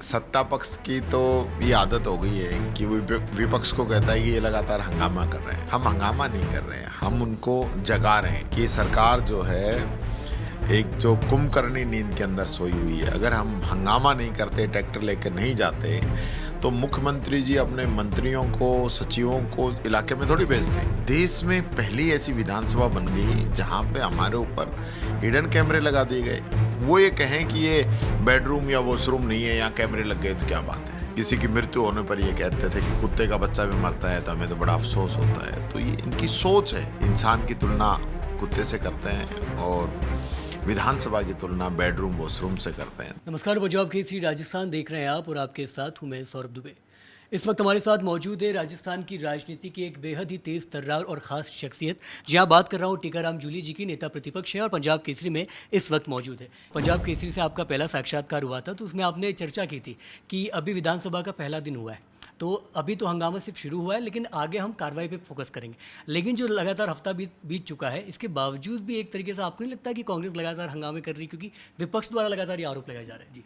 सत्ता पक्ष की तो ये आदत हो गई है कि वो विपक्ष को कहता है कि ये लगातार हंगामा कर रहे हैं। हम हंगामा नहीं कर रहे हैं, हम उनको जगा रहे हैं कि सरकार जो है एक जो कुंभकर्णी नींद के अंदर सोई हुई है। अगर हम हंगामा नहीं करते, ट्रैक्टर लेकर नहीं जाते, तो मुख्यमंत्री जी अपने मंत्रियों को, सचिवों को इलाके में थोड़ी भेजते। देश में पहली ऐसी विधानसभा बन गई जहां पे हमारे ऊपर हिडन कैमरे लगा दिए गए। वो ये कहें कि ये बेडरूम या वॉशरूम नहीं है, यहाँ कैमरे लग गए तो क्या बात है। किसी की मृत्यु होने पर ये कहते थे कि कुत्ते का बच्चा भी मरता है तो हमें तो बड़ा अफसोस होता है। तो ये इनकी सोच है। इंसान की तुलना कुत्ते से करते हैं और विधानसभा की तुलना बेडरूम वॉशरूम से करते हैं। नमस्कार, पंजाब केसरी राजस्थान देख रहे हैं आप और आपके साथ हूं मैं सौरभ दुबे। इस वक्त हमारे साथ मौजूद है राजस्थान की राजनीति की एक बेहद ही तेज तर्रार और ख़ास शख्सियत। जी हाँ, बात कर रहा हूँ टीकाराम जूली जी की। नेता प्रतिपक्ष है और पंजाब केसरी में इस वक्त मौजूद है। पंजाब केसरी से आपका पहला साक्षात्कार हुआ था तो उसमें आपने चर्चा की थी कि अभी विधानसभा का पहला दिन हुआ है, तो अभी तो हंगामा सिर्फ शुरू हुआ है, लेकिन आगे हम कार्रवाई पे फोकस करेंगे। लेकिन जो लगातार हफ्ता बीत चुका है, इसके बावजूद भी एक तरीके से आपको नहीं लगता कि कांग्रेस लगातार हंगामे कर रही है, क्योंकि विपक्ष द्वारा लगातार ये आरोप लगाए जा रहे हैं? जी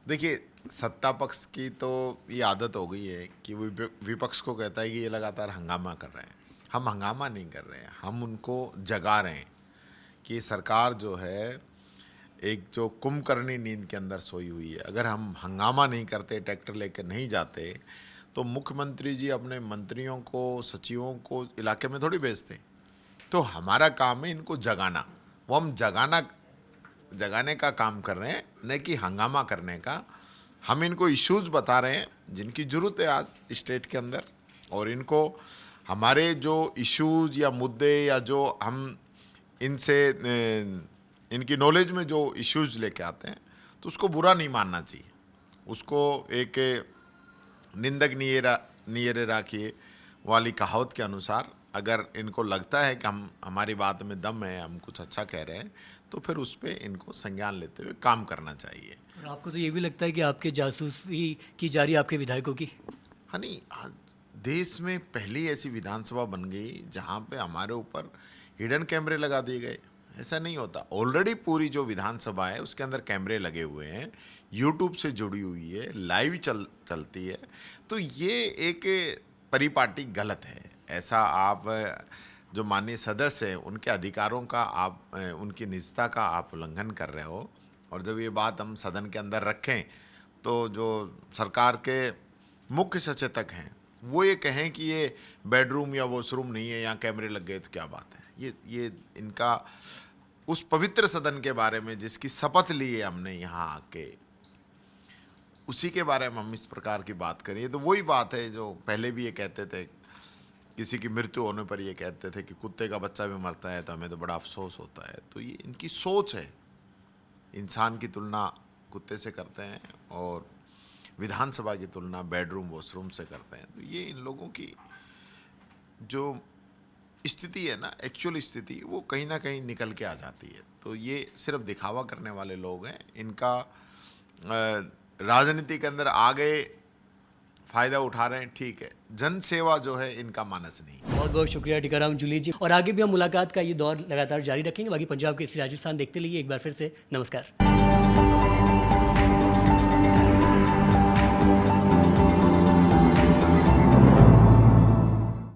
देखिए, सत्ता पक्ष की तो ये आदत हो गई है कि वो विपक्ष को कहता है कि ये लगातार हंगामा कर रहे हैं। हम हंगामा नहीं कर रहे हैं, हम उनको जगा रहे हैं कि सरकार जो है एक जो कुंभकर्णी नींद के अंदर सोई हुई है। अगर हम हंगामा नहीं करते, ट्रैक्टर लेकर नहीं जाते, तो मुख्यमंत्री जी अपने मंत्रियों को, सचिवों को इलाके में थोड़ी भेजते। तो हमारा काम है इनको जगाना। वो हम जगाने का काम कर रहे हैं, न कि हंगामा करने का। हम इनको इश्यूज बता रहे हैं जिनकी ज़रूरत है आज स्टेट के अंदर, और इनको हमारे जो इश्यूज या मुद्दे या जो हम इनसे इनकी नॉलेज में जो इश्यूज लेके आते हैं, तो उसको बुरा नहीं मानना चाहिए। उसको एक निंदक नियरे राखिए वाली कहावत के अनुसार अगर इनको लगता है कि हमारी बात में दम है, हम कुछ अच्छा कह रहे हैं, तो फिर उस पर इनको संज्ञान लेते हुए काम करना चाहिए। और आपको तो ये भी लगता है कि आपके जासूसी की जा रही है आपके विधायकों की? हाँ, नहीं, देश में पहली ऐसी विधानसभा बन गई जहाँ पे हमारे ऊपर हिडन कैमरे लगा दिए गए। ऐसा नहीं होता। ऑलरेडी पूरी जो विधानसभा है उसके अंदर कैमरे लगे हुए हैं, यूट्यूब से जुड़ी हुई है, लाइव चलती है। तो ये एक परिपाटी गलत है। ऐसा आप जो माननीय सदस्य हैं उनके अधिकारों का आप उनकी निजता का आप उल्लंघन कर रहे हो। और जब ये बात हम सदन के अंदर रखें तो जो सरकार के मुख्य सचेतक हैं वो ये कहें कि ये बेडरूम या वॉशरूम नहीं है, यहाँ कैमरे लग गए तो क्या बात है। ये इनका उस पवित्र सदन के बारे में जिसकी शपथ ली है हमने यहाँ आके, उसी के बारे में हम इस प्रकार की बात करें। तो वही बात है जो पहले भी ये कहते थे, किसी की मृत्यु होने पर ये कहते थे कि कुत्ते का बच्चा भी मरता है तो हमें तो बड़ा अफसोस होता है। तो ये इनकी सोच है। इंसान की तुलना कुत्ते से करते हैं और विधानसभा की तुलना बेडरूम वॉशरूम से करते हैं। तो ये इन लोगों की जो स्थिति है ना, एक्चुअल स्थिति, वो कहीं ना कहीं निकल के आ जाती है। तो ये सिर्फ दिखावा करने वाले लोग हैं। इनका राजनीति के अंदर आ गए, फ़ायदा उठा रहे हैं, ठीक है। जन सेवा जो है इनका मानस नहीं। बहुत बहुत शुक्रिया टीकाराम जूली जी, और आगे भी हम मुलाकात का ये दौर लगातार जारी रखेंगे। बाकी पंजाब केसरी राजस्थान देखते रहिए। एक बार फिर से नमस्कार।